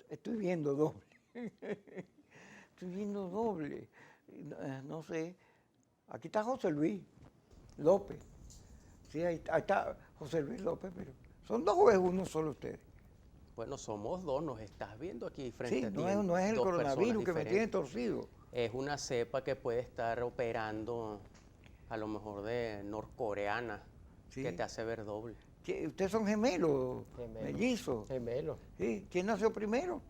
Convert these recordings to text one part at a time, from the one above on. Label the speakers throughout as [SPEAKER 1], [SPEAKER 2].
[SPEAKER 1] Estoy viendo doble. Estoy viendo doble. No sé. Aquí está José Luis López. Sí, ahí está José Luis López, pero ¿son dos o es uno solo ustedes?
[SPEAKER 2] Bueno, somos dos, nos estás viendo aquí frente
[SPEAKER 1] Sí,
[SPEAKER 2] a ti
[SPEAKER 1] no es el
[SPEAKER 2] dos personas
[SPEAKER 1] coronavirus que me tiene
[SPEAKER 2] diferentes.
[SPEAKER 1] torcido.
[SPEAKER 2] Es una cepa que puede estar operando a lo mejor de norcoreana, que
[SPEAKER 1] Sí.
[SPEAKER 2] te hace ver doble.
[SPEAKER 1] Ustedes son gemelos,
[SPEAKER 3] Gemelo.
[SPEAKER 1] mellizos.
[SPEAKER 3] Gemelo.
[SPEAKER 1] Sí. ¿Quién nació primero?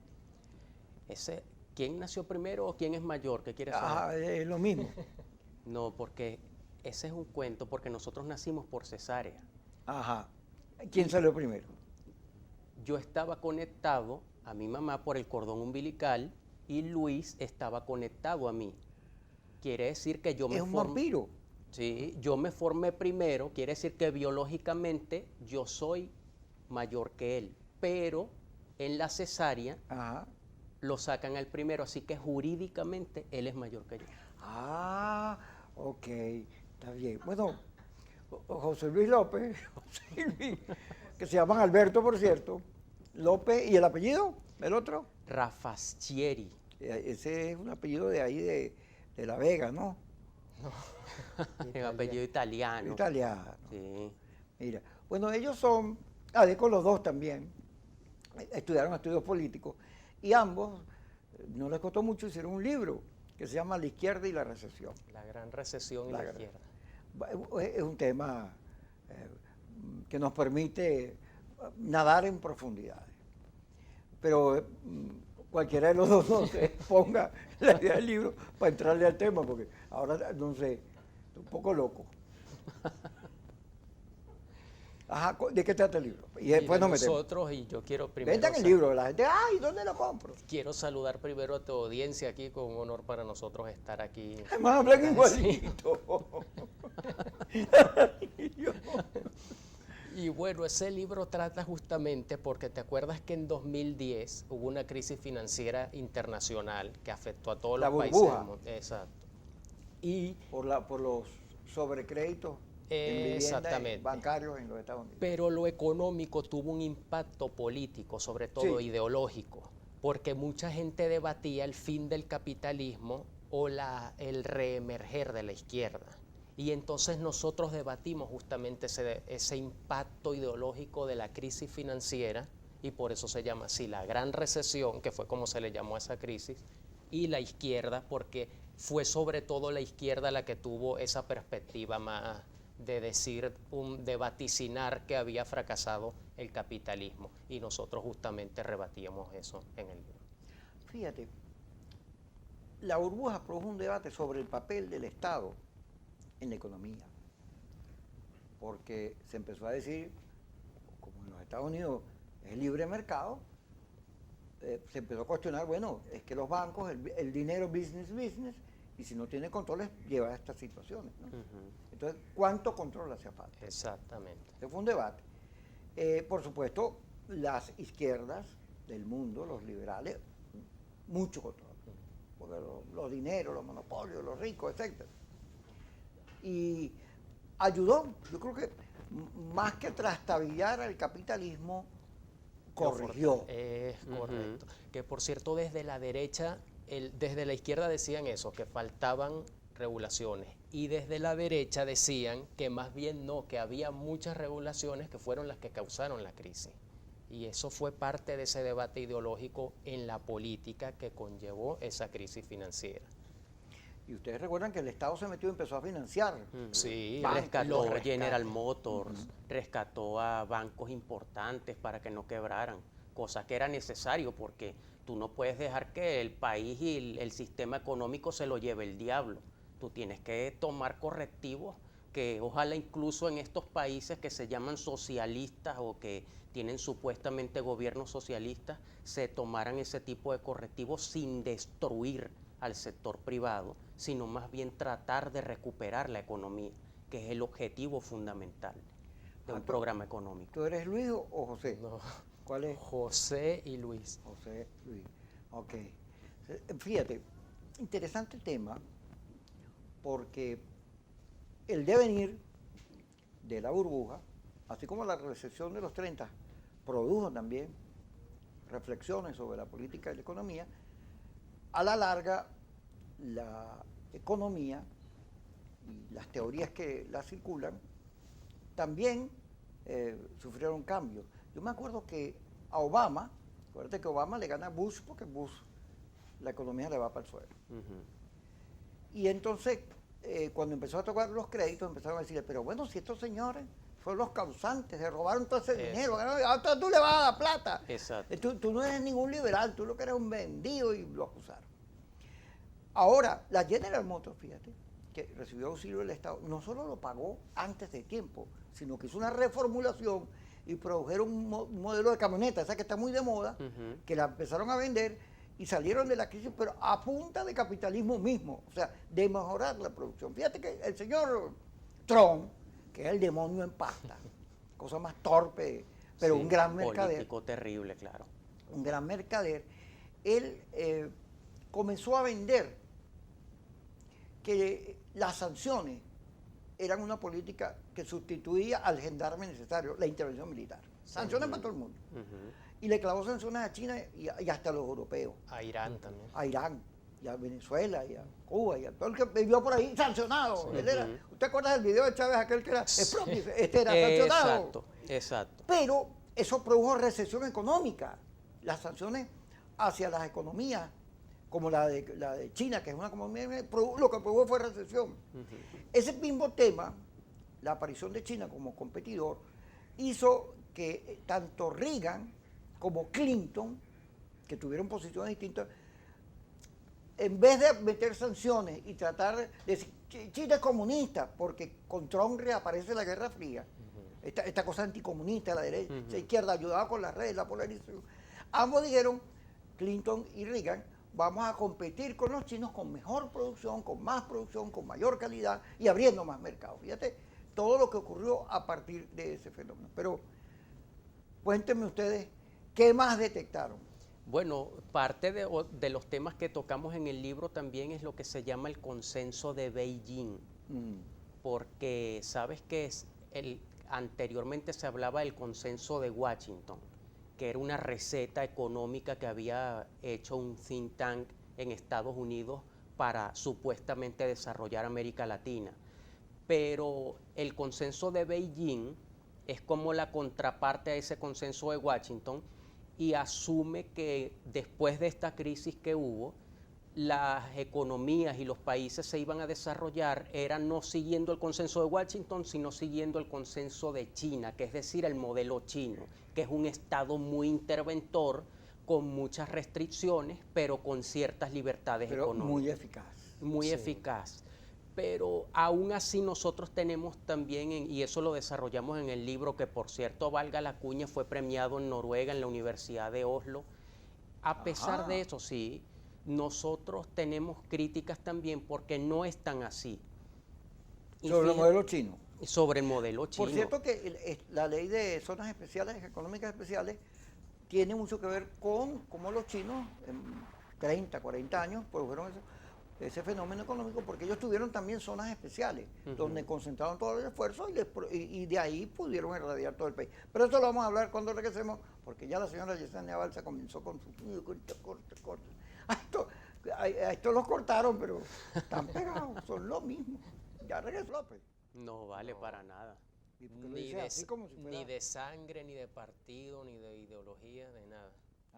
[SPEAKER 2] Ese, ¿quién nació primero o quién es mayor? ¿Qué quieres saber?
[SPEAKER 1] Ah, es lo mismo.
[SPEAKER 2] No, porque ese es un cuento, porque nosotros nacimos por cesárea.
[SPEAKER 1] Ajá. ¿Quién salió primero?
[SPEAKER 2] Yo estaba conectado a mi mamá por el cordón umbilical y Luis estaba conectado a mí. Quiere decir que yo me
[SPEAKER 1] Es un
[SPEAKER 2] formé.
[SPEAKER 1] vampiro.
[SPEAKER 2] Sí, yo me formé primero, quiere decir que biológicamente yo soy mayor que él, pero en la cesárea
[SPEAKER 1] Ajá.
[SPEAKER 2] lo sacan al primero, así que jurídicamente él es mayor que yo.
[SPEAKER 1] Ah, ok. Está bien. Bueno, José Luis López, José Luis, que se llaman Alberto, por cierto. López, ¿y el apellido? ¿El otro?
[SPEAKER 2] Rafascieri.
[SPEAKER 1] Ese es un apellido de ahí, de La Vega, ¿no?
[SPEAKER 2] El apellido italiano.
[SPEAKER 1] Italiano.
[SPEAKER 2] Sí.
[SPEAKER 1] Mira, bueno, ellos son, de con los dos también, estudiaron estudios políticos y ambos, no les costó mucho, hicieron un libro que se llama La izquierda y la recesión.
[SPEAKER 3] La gran recesión y la izquierda.
[SPEAKER 1] Es un tema que nos permite nadar en profundidades. Pero cualquiera de los dos no se ponga la idea del libro para entrarle al tema, porque ahora no sé, estoy un poco loco. Ajá, ¿de qué trata el libro? Y después nos metemos.
[SPEAKER 3] Nosotros, y yo quiero primero...
[SPEAKER 1] Vendan el libro, la gente, ay, ¿dónde lo compro?
[SPEAKER 3] Quiero saludar primero a tu audiencia aquí, con un honor para nosotros estar aquí.
[SPEAKER 1] Además hablan igualito.
[SPEAKER 3] Y bueno, ese libro trata justamente porque te acuerdas que en 2010 hubo una crisis financiera internacional que afectó a todos
[SPEAKER 1] La
[SPEAKER 3] los países
[SPEAKER 1] burbuja.
[SPEAKER 3] del mundo. Exacto. Y
[SPEAKER 1] Por los sobrecréditos en vivienda
[SPEAKER 3] exactamente.
[SPEAKER 1] bancarios en los Estados Unidos.
[SPEAKER 3] Pero lo económico tuvo un impacto político, sobre todo
[SPEAKER 1] Sí.
[SPEAKER 3] ideológico, porque mucha gente debatía el fin del capitalismo o el reemerger de la izquierda. Y entonces nosotros debatimos justamente ese impacto ideológico de la crisis financiera, y por eso se llama así la gran recesión, que fue como se le llamó a esa crisis, y la izquierda, porque fue sobre todo la izquierda la que tuvo esa perspectiva más de decir, de vaticinar que había fracasado el capitalismo, y nosotros justamente rebatíamos eso en el libro.
[SPEAKER 1] Fíjate, la burbuja produjo un debate sobre el papel del Estado en la economía, porque se empezó a decir, como en los Estados Unidos es libre mercado, se empezó a cuestionar, bueno, es que los bancos, el dinero business, y si no tiene controles, lleva a estas situaciones, ¿no? Entonces, ¿cuánto control hacía falta?
[SPEAKER 3] Exactamente.
[SPEAKER 1] Ese fue un debate. Por supuesto, las izquierdas del mundo, los liberales, mucho control, porque los dineros, los monopolios, los ricos, etc. Y ayudó, yo creo que más que trastabillar al capitalismo, corrigió.
[SPEAKER 3] Es correcto. Que por cierto, desde la derecha, desde la izquierda decían eso, que faltaban regulaciones. Y desde la derecha decían que más bien no, que había muchas regulaciones que fueron las que causaron la crisis. Y eso fue parte de ese debate ideológico en la política que conllevó esa crisis financiera.
[SPEAKER 1] Y ustedes recuerdan que el Estado se metió y empezó a financiar.
[SPEAKER 3] Sí,
[SPEAKER 2] Rescató General Motors, rescató a bancos importantes para que no quebraran, cosa que era necesario porque tú no puedes dejar que el país y el sistema económico se lo lleve el diablo. Tú tienes que tomar correctivos que ojalá incluso en estos países que se llaman socialistas o que tienen supuestamente gobiernos socialistas se tomaran ese tipo de correctivos sin destruir al sector privado, sino más bien tratar de recuperar la economía, que es el objetivo fundamental de un programa económico.
[SPEAKER 1] ¿Tú eres Luis o José?
[SPEAKER 3] No.
[SPEAKER 1] ¿Cuál es?
[SPEAKER 3] José y Luis.
[SPEAKER 1] José Luis. Ok. Fíjate, interesante tema, porque el devenir de la burbuja, así como la recesión de los 30, produjo también reflexiones sobre la política y la economía, a la larga la economía y las teorías que la circulan también sufrieron cambios. Yo me acuerdo que a Obama, acuérdate que Obama le gana a Bush porque Bush la economía le va para el suelo. Y entonces, cuando empezó a tocar los créditos, empezaron a decirle, pero bueno, si estos señores fueron los causantes, se robaron todo ese dinero, ahora tú le vas a dar plata.
[SPEAKER 2] Exacto.
[SPEAKER 1] Tú no eres ningún liberal, tú lo que eres un vendido, y lo acusaron. Ahora, la General Motors, fíjate, que recibió auxilio del Estado, no solo lo pagó antes de tiempo, sino que hizo una reformulación y produjeron un modelo de camioneta, esa que está muy de moda, que la empezaron a vender y salieron de la crisis, pero a punta de capitalismo mismo, o sea, de mejorar la producción. Fíjate que el señor Trump, que es el demonio en pasta, cosa más torpe, pero
[SPEAKER 2] Sí,
[SPEAKER 1] un gran mercader.
[SPEAKER 2] Político terrible, claro.
[SPEAKER 1] Un gran mercader, él comenzó a vender que las sanciones eran una política que sustituía al gendarme necesario, la intervención militar. Sanciones para todo el mundo. Y le clavó sanciones a China y hasta a los europeos.
[SPEAKER 3] A Irán también.
[SPEAKER 1] A Irán, y a Venezuela, y a Cuba, y a todo el que vivió por ahí sancionado. Él era, ¿usted acuerda del video de Chávez, aquel que era este era sancionado?
[SPEAKER 2] Exacto, exacto.
[SPEAKER 1] Pero eso produjo recesión económica. Las sanciones hacia las economías, como la de China, que es una economía, lo que produjo fue recesión. Ese mismo tema, la aparición de China como competidor, hizo que tanto Reagan como Clinton, que tuvieron posiciones distintas, en vez de meter sanciones y tratar de decir, China es comunista, porque con Trump reaparece la Guerra Fría, esta cosa anticomunista, la derecha, la izquierda, ayudaba con las redes, la polarización. Ambos dijeron, Clinton y Reagan, vamos a competir con los chinos con mejor producción, con mayor calidad y abriendo más mercados. Fíjate todo lo que ocurrió a partir de ese fenómeno. Pero cuéntenme ustedes, ¿qué más detectaron?
[SPEAKER 2] Bueno, parte de los temas que tocamos en el libro también es lo que se llama el consenso de Beijing, porque sabes que anteriormente se hablaba del consenso de Washington, que era una receta económica que había hecho un think tank en Estados Unidos para supuestamente desarrollar América Latina. Pero el consenso de Beijing es como la contraparte a ese consenso de Washington y asume que después de esta crisis que hubo, las economías y los países se iban a desarrollar eran no siguiendo el consenso de Washington, sino siguiendo el consenso de China, que es decir, el modelo chino, que es un Estado muy interventor, con muchas restricciones, pero con ciertas libertades económicas.
[SPEAKER 1] Muy eficaz.
[SPEAKER 2] Muy eficaz. Pero aún así nosotros tenemos también, y eso lo desarrollamos en el libro, que por cierto, valga la cuña, fue premiado en Noruega, en la Universidad de Oslo. A pesar de eso, sí, nosotros tenemos críticas también porque no es tan así.
[SPEAKER 1] Sobre el modelo chino.
[SPEAKER 2] Sobre el modelo chino.
[SPEAKER 1] Por cierto que la ley de zonas especiales, económicas especiales, tiene mucho que ver con cómo los chinos en 30, 40 años produjeron ese fenómeno económico, porque ellos tuvieron también zonas especiales, donde concentraron todo el esfuerzo y de ahí pudieron irradiar todo el país. Pero eso lo vamos a hablar cuando regresemos, porque ya la señora Yesenia Balsa comenzó con su corte. A esto los cortaron, pero están pegados, son lo mismo. Ya regresó López.
[SPEAKER 2] No vale para nada.
[SPEAKER 3] Ni de sangre, ni de partido, ni de ideología, de nada.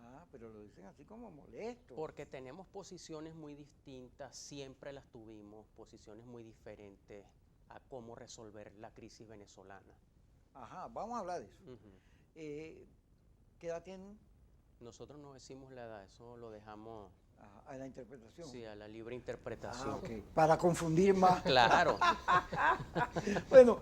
[SPEAKER 1] Ah, pero lo dicen así como molesto.
[SPEAKER 2] Porque tenemos posiciones muy distintas, siempre las tuvimos, posiciones muy diferentes a cómo resolver la crisis venezolana.
[SPEAKER 1] Ajá, vamos a hablar de eso. ¿Qué edad tienen?
[SPEAKER 2] Nosotros no decimos la edad, eso lo dejamos
[SPEAKER 1] a la interpretación.
[SPEAKER 2] Sí, a la libre interpretación.
[SPEAKER 1] Okay. Para confundir más.
[SPEAKER 2] Claro.
[SPEAKER 1] Bueno,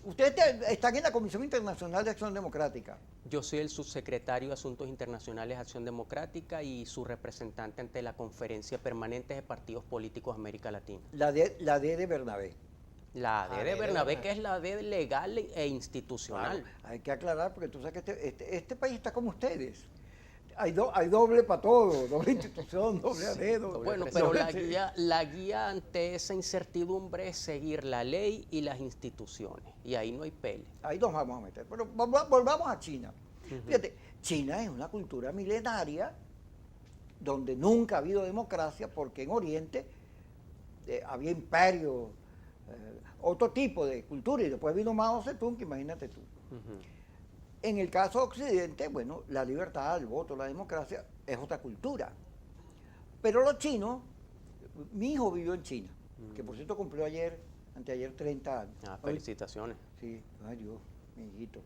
[SPEAKER 1] ustedes están en la Comisión Internacional de Acción Democrática.
[SPEAKER 2] Yo soy el subsecretario de Asuntos Internacionales de Acción Democrática y su representante ante la Conferencia Permanente de Partidos Políticos de América Latina.
[SPEAKER 1] La D de Bernabé.
[SPEAKER 2] La D de Bernabé, que es la D legal e institucional.
[SPEAKER 1] Claro, hay que aclarar, porque tú sabes que este país está como ustedes. Hay doble para todo, doble institución, doble AD, doble.
[SPEAKER 2] Bueno, pero la guía ante esa incertidumbre es seguir la ley y las instituciones, y ahí no hay pele.
[SPEAKER 1] Ahí nos vamos a meter. Pero volvamos a China. Fíjate, China es una cultura milenaria donde nunca ha habido democracia porque en Oriente había imperio, otro tipo de cultura, y después vino Mao Zedong, que imagínate tú. En el caso de Occidente, bueno, la libertad, el voto, la democracia es otra cultura. Pero los chinos, mi hijo vivió en China, que por cierto cumplió anteayer 30 años.
[SPEAKER 2] Ah, felicitaciones.
[SPEAKER 1] Sí, ay Dios, mi hijito.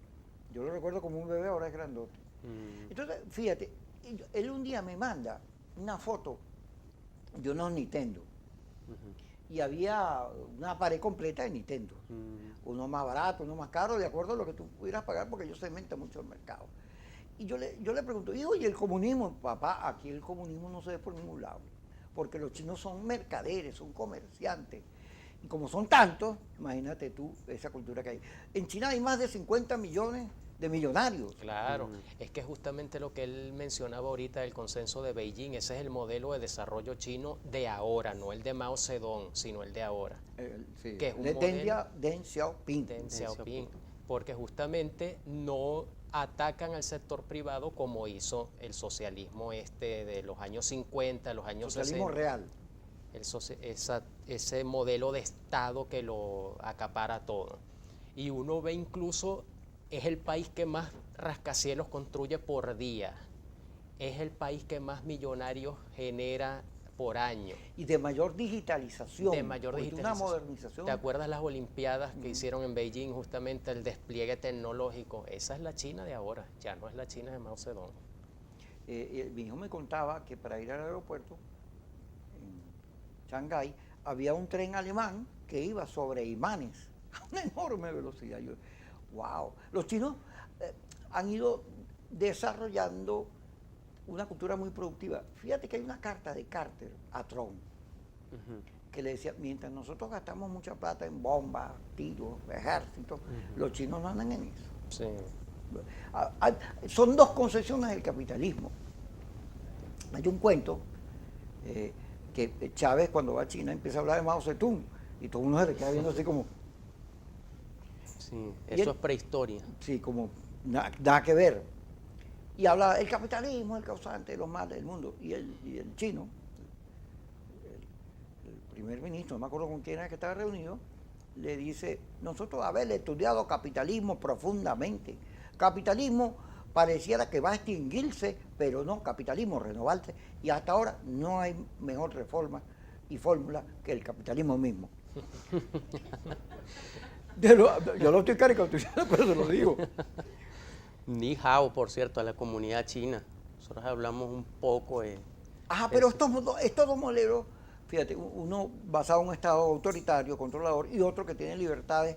[SPEAKER 1] Yo lo recuerdo como un bebé, ahora es grandote. Entonces, fíjate, él un día me manda una foto de unos Nintendo. Y había una pared completa de Nintendo. Uno más barato, uno más caro, de acuerdo a lo que tú pudieras pagar, porque ellos segmentan mucho el mercado. Y yo le pregunto, hijo, ¿y el comunismo? Papá, aquí el comunismo no se ve por ningún lado, porque los chinos son mercaderes, son comerciantes. Y como son tantos, imagínate tú esa cultura que hay. En China hay más de 50 millones de millonarios.
[SPEAKER 3] Claro, es que justamente lo que él mencionaba ahorita del consenso de Beijing, ese es el modelo de desarrollo chino de ahora, no el de Mao Zedong, sino el de ahora.
[SPEAKER 1] Sí,
[SPEAKER 3] que es un
[SPEAKER 1] de
[SPEAKER 3] modelo
[SPEAKER 1] Deng Xiaoping.
[SPEAKER 3] Deng Xiaoping, porque justamente no atacan al sector privado como hizo el socialismo de los años 50, los años
[SPEAKER 1] Socialismo
[SPEAKER 3] 60.
[SPEAKER 1] real.
[SPEAKER 3] Ese modelo de Estado que lo acapara todo. Y uno ve incluso, es el país que más rascacielos construye por día, es el país que más millonarios genera por año.
[SPEAKER 1] Y de mayor digitalización.
[SPEAKER 3] De mayor digitalización.
[SPEAKER 1] Una modernización.
[SPEAKER 3] ¿Te acuerdas las Olimpiadas que hicieron en Beijing, justamente el despliegue tecnológico? Esa es la China de ahora, ya no es la China de Mao Zedong.
[SPEAKER 1] Mi hijo me contaba que para ir al aeropuerto, en Shanghái, había un tren alemán que iba sobre imanes a una enorme velocidad. Wow. Los chinos han ido desarrollando una cultura muy productiva. Fíjate que hay una carta de Carter a Trump que le decía, mientras nosotros gastamos mucha plata en bombas, tiros, ejércitos, los chinos no andan en eso.
[SPEAKER 3] Sí.
[SPEAKER 1] Son dos concepciones del capitalismo. Hay un cuento que Chávez cuando va a China empieza a hablar de Mao Zedong y todo uno se le queda viendo así como...
[SPEAKER 2] Sí, eso es prehistoria.
[SPEAKER 1] Sí, como nada que ver. Y habla, el capitalismo es el causante de los males del mundo. Y el chino, el primer ministro, no me acuerdo con quién era que estaba reunido, le dice, nosotros haber estudiado capitalismo profundamente. Capitalismo pareciera que va a extinguirse, pero no, capitalismo renovarse. Y hasta ahora no hay mejor reforma y fórmula que el capitalismo mismo. Yo lo estoy caricaturizando, pero se lo digo.
[SPEAKER 2] Ni hao, por cierto, a la comunidad china. Nosotros hablamos un poco de...
[SPEAKER 1] Pero estos dos modelos, fíjate, uno basado en un Estado autoritario, controlador, y otro que tiene libertades.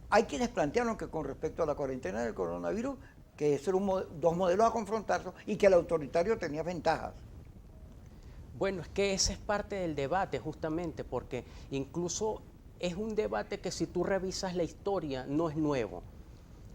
[SPEAKER 1] Hay quienes plantearon que con respecto a la cuarentena del coronavirus, que esos eran dos modelos a confrontarse y que el autoritario tenía ventajas.
[SPEAKER 3] Bueno, es que ese es parte del debate justamente, porque incluso es un debate que si tú revisas la historia no es nuevo.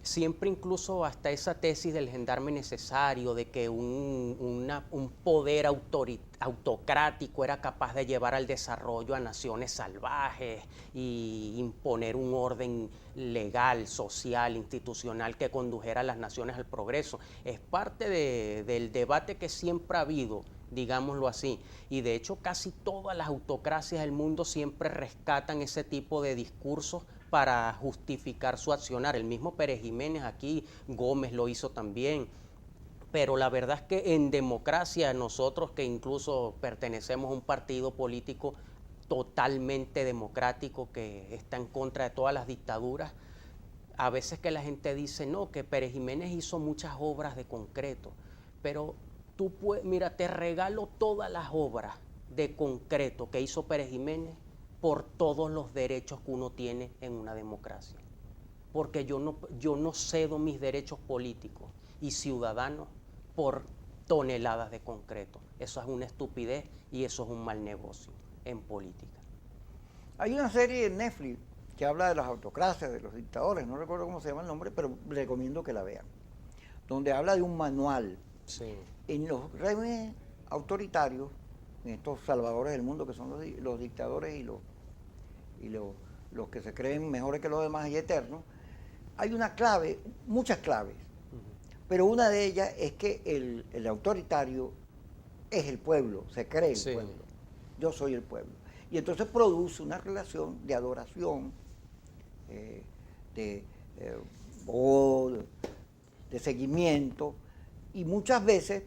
[SPEAKER 3] Siempre incluso hasta esa tesis del gendarme necesario, de que un poder autocrático era capaz de llevar al desarrollo a naciones salvajes y imponer un orden legal, social, institucional que condujera a las naciones al progreso. Es parte del debate que siempre ha habido, digámoslo así, y de hecho casi todas las autocracias del mundo siempre rescatan ese tipo de discursos para justificar su accionar. El mismo Pérez Jiménez aquí, Gómez lo hizo también, pero la verdad es que en democracia nosotros que incluso pertenecemos a un partido político totalmente democrático que está en contra de todas las dictaduras, a veces que la gente dice, no, que Pérez Jiménez hizo muchas obras de concreto, pero tú puedes, mira, te regalo todas las obras de concreto que hizo Pérez Jiménez por todos los derechos que uno tiene en una democracia. Porque yo no cedo mis derechos políticos y ciudadanos por toneladas de concreto. Eso es una estupidez y eso es un mal negocio en política.
[SPEAKER 1] Hay una serie en Netflix que habla de las autocracias, de los dictadores, no recuerdo cómo se llama el nombre, pero recomiendo que la vean, donde habla de un manual.
[SPEAKER 3] Sí.
[SPEAKER 1] En los regímenes autoritarios, en estos salvadores del mundo que son los dictadores y los que se creen mejores que los demás y eternos, hay una clave, muchas claves, Pero una de ellas es que el autoritario es el pueblo, se cree el
[SPEAKER 3] Sí.
[SPEAKER 1] pueblo. Yo soy el pueblo. Y entonces produce una relación de adoración, eh, de, eh, o de seguimiento, y muchas veces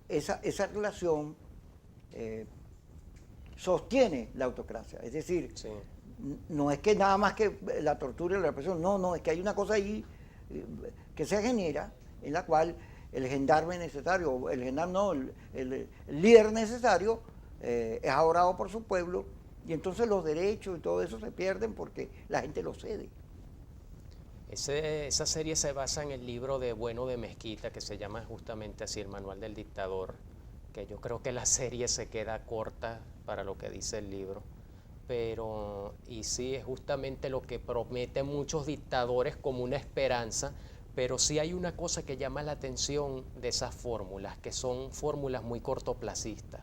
[SPEAKER 1] esa relación sostiene la autocracia. Es decir,
[SPEAKER 3] Sí.
[SPEAKER 1] no es que nada más que la tortura y la represión, no, es que hay una cosa ahí que se genera en la cual el gendarme necesario, el gendarme no, el líder necesario es adorado por su pueblo, y entonces los derechos y todo eso se pierden porque la gente lo cede.
[SPEAKER 3] Esa serie se basa en el libro de Bueno de Mezquita, que se llama justamente así, El Manual del Dictador, que yo creo que la serie se queda corta para lo que dice el libro. Pero, y sí, es justamente lo que prometen muchos dictadores como una esperanza, pero sí hay una cosa que llama la atención de esas fórmulas, que son fórmulas muy cortoplacistas.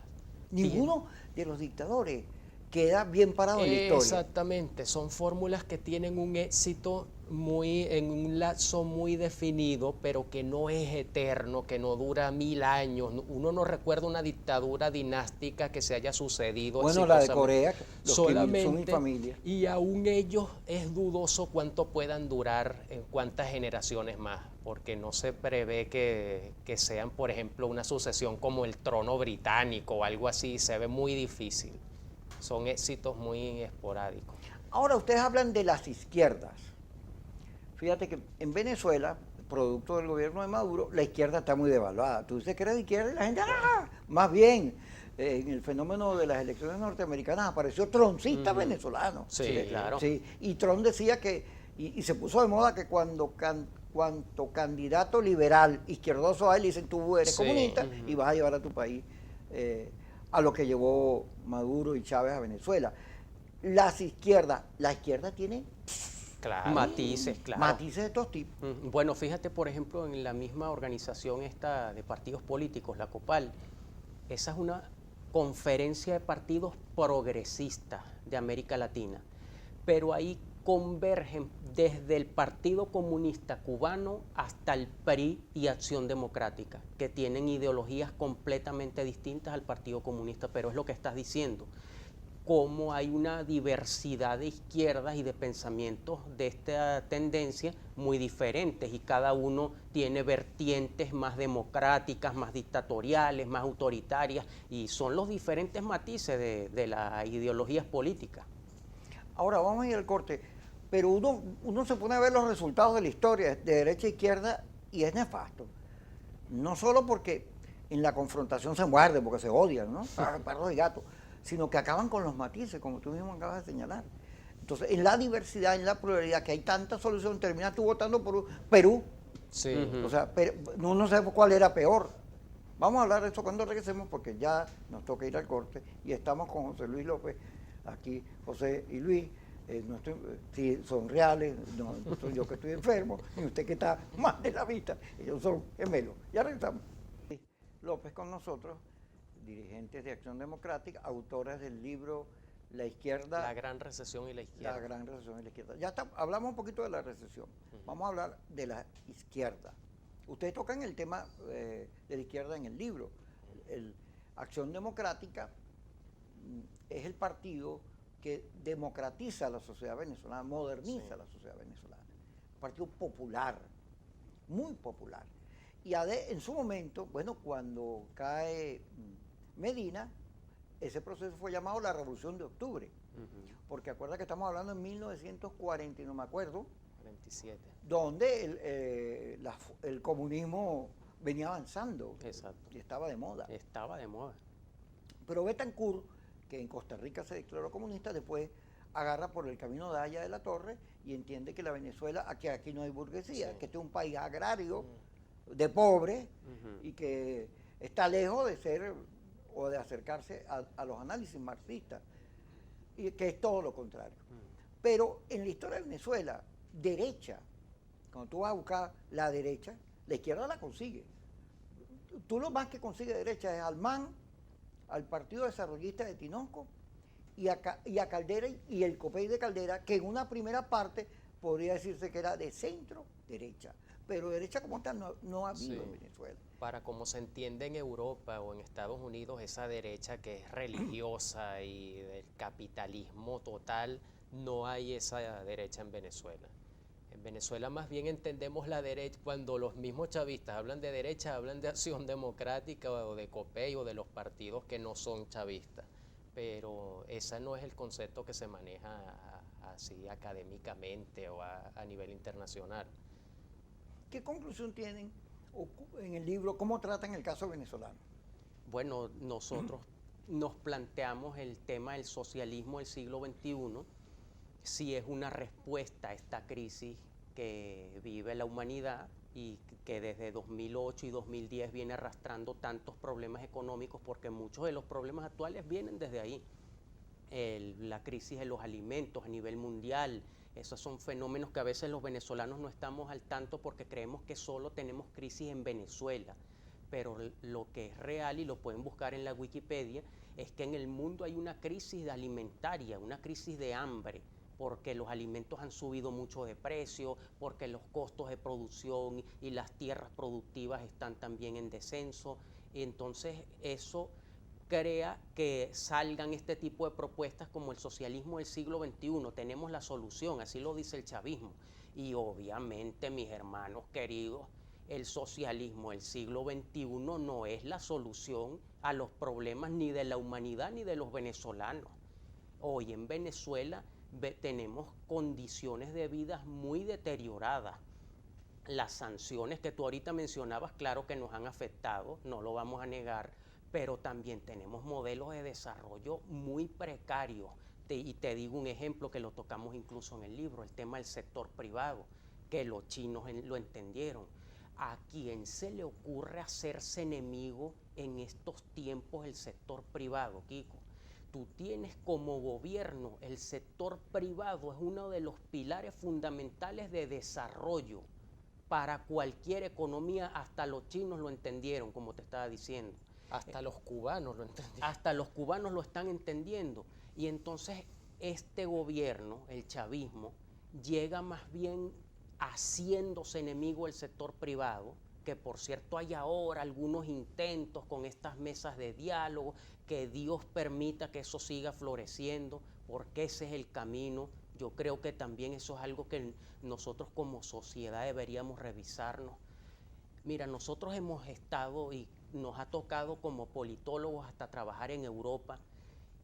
[SPEAKER 1] Ninguno de los dictadores queda bien parado en la historia.
[SPEAKER 3] Exactamente, son fórmulas que tienen un éxito en un lapso muy definido, pero que no es eterno, que no dura 1000 años. Uno no recuerda una dictadura dinástica que se haya sucedido
[SPEAKER 1] Bueno, la de
[SPEAKER 3] exitosamente.
[SPEAKER 1] Corea, los Kim Il-sung y
[SPEAKER 3] Solamente,
[SPEAKER 1] familia.
[SPEAKER 3] y aún ellos es dudoso cuánto puedan durar, en cuántas generaciones más, porque no se prevé que sean, por ejemplo, una sucesión como el trono británico o algo así, se ve muy difícil. Son éxitos muy esporádicos.
[SPEAKER 1] Ahora ustedes hablan de las izquierdas. Fíjate que en Venezuela, producto del gobierno de Maduro, la izquierda está muy devaluada. Tú dices que eres de izquierda y la gente, ¡ah! Más bien, en el fenómeno de las elecciones norteamericanas apareció troncista venezolano.
[SPEAKER 3] Sí, claro.
[SPEAKER 1] Sí, y Tron decía que, y se puso de moda que cuando candidato liberal izquierdoso a él, dicen tú eres comunista y vas a llevar a tu país a lo que llevó Maduro y Chávez a Venezuela. Las izquierdas, la izquierda tiene
[SPEAKER 3] Claro.
[SPEAKER 2] Matices, claro.
[SPEAKER 1] matices de estos tipos.
[SPEAKER 2] Bueno, fíjate, por ejemplo, en la misma organización esta de partidos políticos, la COPAL, esa es una conferencia de partidos progresistas de América Latina, pero ahí convergen desde el Partido Comunista Cubano hasta el PRI y Acción Democrática, que tienen ideologías completamente distintas al Partido Comunista, pero es lo que estás diciendo, cómo hay una diversidad de izquierdas y de pensamientos de esta tendencia muy diferentes, y cada uno tiene vertientes más democráticas, más dictatoriales, más autoritarias, y son los diferentes matices de las ideologías políticas.
[SPEAKER 1] Ahora vamos a ir al corte, pero uno se pone a ver los resultados de la historia de derecha e izquierda y es nefasto. No solo porque en la confrontación se muerden, porque se odian, ¿no? Perros y gatos, sino que acaban con los matices, como tú mismo acabas de señalar. Entonces, en la diversidad, en la pluralidad, que hay tanta solución, termina tú votando por Perú.
[SPEAKER 3] Sí.
[SPEAKER 1] O sea, no sabemos cuál era peor. Vamos a hablar de eso cuando regresemos, porque ya nos toca ir al corte y estamos con José Luis López, aquí José y Luis. Si son reales, no soy yo que estoy enfermo, y usted que está mal de la vista, ellos son gemelos. Ya regresamos. López con nosotros, dirigentes de Acción Democrática, autores del libro La Izquierda.
[SPEAKER 3] La Gran Recesión y la Izquierda.
[SPEAKER 1] La Gran Recesión y la Izquierda. Ya hablamos un poquito de la recesión. Vamos a hablar de la izquierda. Ustedes tocan el tema de la izquierda en el libro. Acción Democrática es el partido que democratiza la sociedad venezolana, moderniza la sociedad venezolana. Un partido popular, muy popular. Y en su momento, bueno, cuando cae Medina, ese proceso fue llamado la Revolución de Octubre, porque acuerda que estamos hablando en 1940, y no me acuerdo,
[SPEAKER 3] 47.
[SPEAKER 1] donde el comunismo venía avanzando.
[SPEAKER 2] Exacto.
[SPEAKER 1] Y estaba de moda.
[SPEAKER 2] Estaba de moda.
[SPEAKER 1] Pero Betancourt, que en Costa Rica se declaró comunista, después agarra por el camino de Haya de la Torre y entiende que la Venezuela, que aquí no hay burguesía, que este es un país agrario, de pobres, y que está lejos de ser o de acercarse a los análisis marxistas, y que es todo lo contrario. Pero en la historia de Venezuela, derecha, cuando tú vas a buscar la derecha, la izquierda la consigue. Tú lo más que consigue derecha es al MAN, al Partido Desarrollista de Tinoco y a Caldera y el COPEI de Caldera, que en una primera parte podría decirse que era de centro derecha, pero derecha como tal no ha habido
[SPEAKER 3] Sí.
[SPEAKER 1] en Venezuela.
[SPEAKER 3] Para como se entiende en Europa o en Estados Unidos, esa derecha que es religiosa y del capitalismo total, no hay esa derecha en Venezuela. En Venezuela más bien entendemos la derecha, cuando los mismos chavistas hablan de derecha, hablan de Acción Democrática o de COPEI o de los partidos que no son chavistas. Pero ese no es el concepto que se maneja así académicamente o a nivel internacional.
[SPEAKER 1] ¿Qué conclusión tienen en el libro? ¿Cómo tratan el caso venezolano?
[SPEAKER 2] Bueno, nosotros nos planteamos el tema del socialismo del siglo XXI, si es una respuesta a esta crisis que vive la humanidad y que desde 2008 y 2010 viene arrastrando tantos problemas económicos, porque muchos de los problemas actuales vienen desde ahí. La crisis de los alimentos a nivel mundial, esos son fenómenos que a veces los venezolanos no estamos al tanto porque creemos que solo tenemos crisis en Venezuela, pero lo que es real, y lo pueden buscar en la Wikipedia, es que en el mundo hay una crisis alimentaria, una crisis de hambre, porque los alimentos han subido mucho de precio, porque los costos de producción y las tierras productivas están también en descenso, y entonces eso crea que salgan este tipo de propuestas como el socialismo del siglo XXI. Tenemos la solución, así lo dice el chavismo. Y obviamente, mis hermanos queridos, el socialismo del siglo XXI no es la solución a los problemas ni de la humanidad ni de los venezolanos. Hoy en Venezuela tenemos condiciones de vida muy deterioradas. Las sanciones que tú ahorita mencionabas, claro que nos han afectado, no lo vamos a negar, pero también tenemos modelos de desarrollo muy precarios. Y te digo un ejemplo que lo tocamos incluso en el libro, el tema del sector privado, que los chinos lo entendieron. ¿A quién se le ocurre hacerse enemigo en estos tiempos del sector privado, Kiko? Tú tienes como gobierno, el sector privado es uno de los pilares fundamentales de desarrollo para cualquier economía. Hasta los chinos lo entendieron, como te estaba diciendo.
[SPEAKER 3] Hasta los cubanos lo entendieron.
[SPEAKER 2] Hasta los cubanos lo están entendiendo. Y entonces este gobierno, el chavismo, llega más bien haciéndose enemigo del sector privado, que por cierto hay ahora algunos intentos con estas mesas de diálogo, que Dios permita que eso siga floreciendo, porque ese es el camino. Yo creo que también eso es algo que nosotros como sociedad deberíamos revisarnos. Mira, nosotros hemos estado y nos ha tocado como politólogos hasta trabajar en Europa,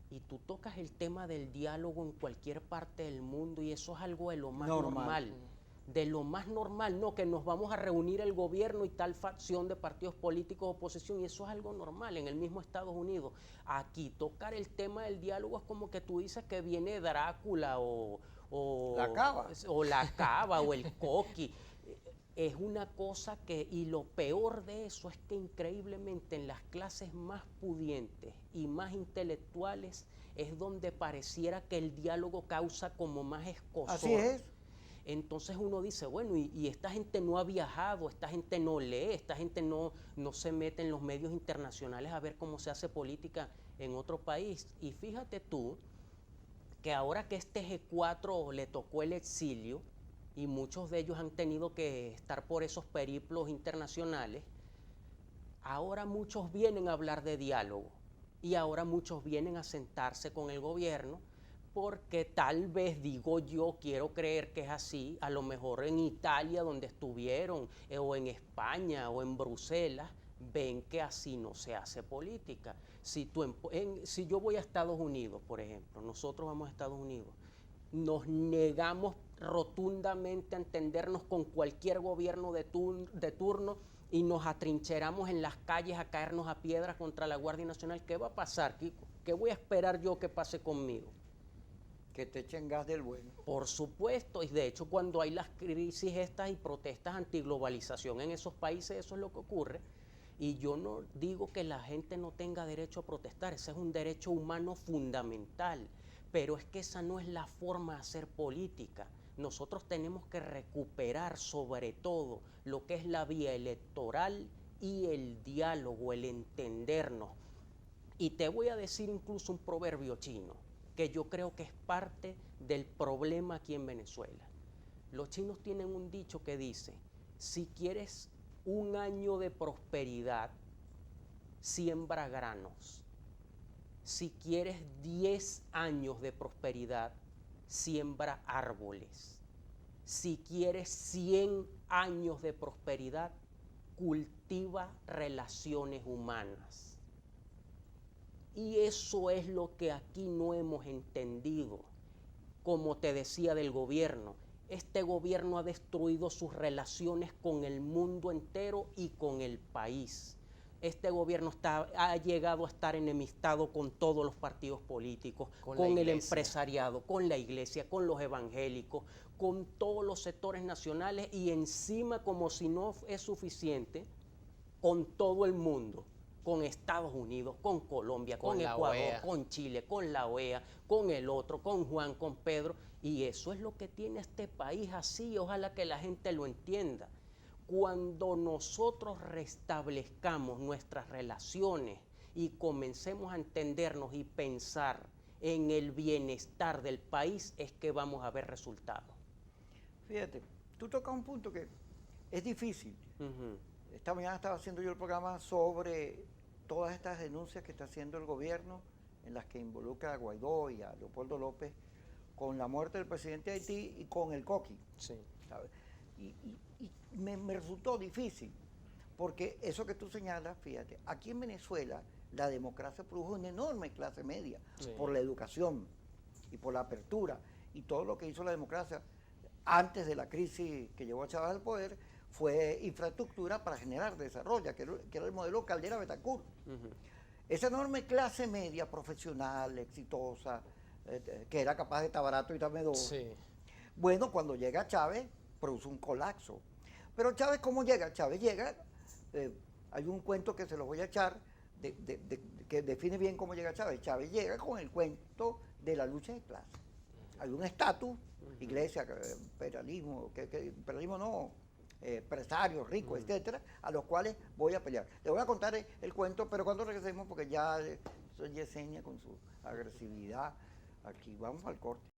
[SPEAKER 2] y tú tocas el tema del diálogo en cualquier parte del mundo y eso es algo de lo más normal. De lo más normal, no que nos vamos a reunir el gobierno y tal facción de partidos políticos de oposición, y eso es algo normal en el mismo Estados Unidos. Aquí tocar el tema del diálogo es como que tú dices que viene Drácula o
[SPEAKER 1] La Cava.
[SPEAKER 2] O la Cava o el Coqui. Es una cosa que, y lo peor de eso es que increíblemente en las clases más pudientes y más intelectuales es donde pareciera que el diálogo causa como más escozor.
[SPEAKER 1] Así es.
[SPEAKER 2] Entonces uno dice, bueno, y esta gente no ha viajado, esta gente no lee, esta gente no se mete en los medios internacionales a ver cómo se hace política en otro país. Y fíjate tú que ahora que este G4 le tocó el exilio, y muchos de ellos han tenido que estar por esos periplos internacionales, ahora muchos vienen a hablar de diálogo y ahora muchos vienen a sentarse con el gobierno, porque tal vez, digo yo, quiero creer que es así, a lo mejor en Italia donde estuvieron, o en España o en Bruselas, ven que así no se hace política. Si yo voy a Estados Unidos, por ejemplo, nosotros vamos a Estados Unidos, nos negamos rotundamente a entendernos con cualquier gobierno de turno y nos atrincheramos en las calles a caernos a piedras contra la Guardia Nacional. ¿Qué va a pasar, Kiko? ¿Qué voy a esperar yo que pase conmigo?
[SPEAKER 1] Que te echen gas del bueno.
[SPEAKER 2] Por supuesto, y de hecho cuando hay las crisis estas y protestas antiglobalización en esos países, eso es lo que ocurre. Y yo no digo que la gente no tenga derecho a protestar, ese es un derecho humano fundamental, pero es que esa no es la forma de hacer política. Nosotros tenemos que recuperar sobre todo lo que es la vía electoral y el diálogo, el entendernos. Y te voy a decir incluso un proverbio chino, que yo creo que es parte del problema aquí en Venezuela. Los chinos tienen un dicho que dice, si quieres un año de prosperidad, siembra granos. Si quieres 10 años de prosperidad, siembra árboles. Si quieres 100 años de prosperidad, cultiva relaciones humanas. Y eso es lo que aquí no hemos entendido. Como te decía del gobierno, este gobierno ha destruido sus relaciones con el mundo entero y con el país. Este gobierno ha llegado a estar enemistado con todos los partidos políticos, con el empresariado, con la iglesia, con los evangélicos, con todos los sectores nacionales y encima, como si no es suficiente, con todo el mundo, con Estados Unidos, con Colombia, con Ecuador, con Chile, con la OEA, con el otro, con Juan, con Pedro. Y eso es lo que tiene este país así, ojalá que la gente lo entienda. Cuando nosotros restablezcamos nuestras relaciones y comencemos a entendernos y pensar en el bienestar del país, es que vamos a ver resultados.
[SPEAKER 1] Fíjate, tú tocas un punto que es difícil. Esta mañana estaba haciendo yo el programa sobre todas estas denuncias que está haciendo el gobierno, en las que involucra a Guaidó y a Leopoldo López, con la muerte del presidente de Haití y con el Coqui.
[SPEAKER 3] Sí.
[SPEAKER 1] ¿Sabes? Y me resultó difícil, porque eso que tú señalas, fíjate, aquí en Venezuela la democracia produjo una enorme clase media, por la educación y por la apertura, y todo lo que hizo la democracia antes de la crisis que llevó a Chávez al poder fue infraestructura para generar desarrollo, que era el modelo Caldera-Betancourt. Esa enorme clase media profesional, exitosa, que era capaz de estar barato y también dos.
[SPEAKER 3] Sí.
[SPEAKER 1] Bueno, cuando llega Chávez, produce un colapso. Pero Chávez, ¿cómo llega? Chávez llega, hay un cuento que se lo voy a echar, que define bien cómo llega Chávez. Chávez llega con el cuento de la lucha de clases. Hay un estatus, iglesia, imperialismo, imperialismo no, empresarios, ricos, etcétera, a los cuales voy a pelear. Le voy a contar el cuento, pero cuando regresemos, porque ya soy Yesenia con su agresividad, aquí vamos al corte.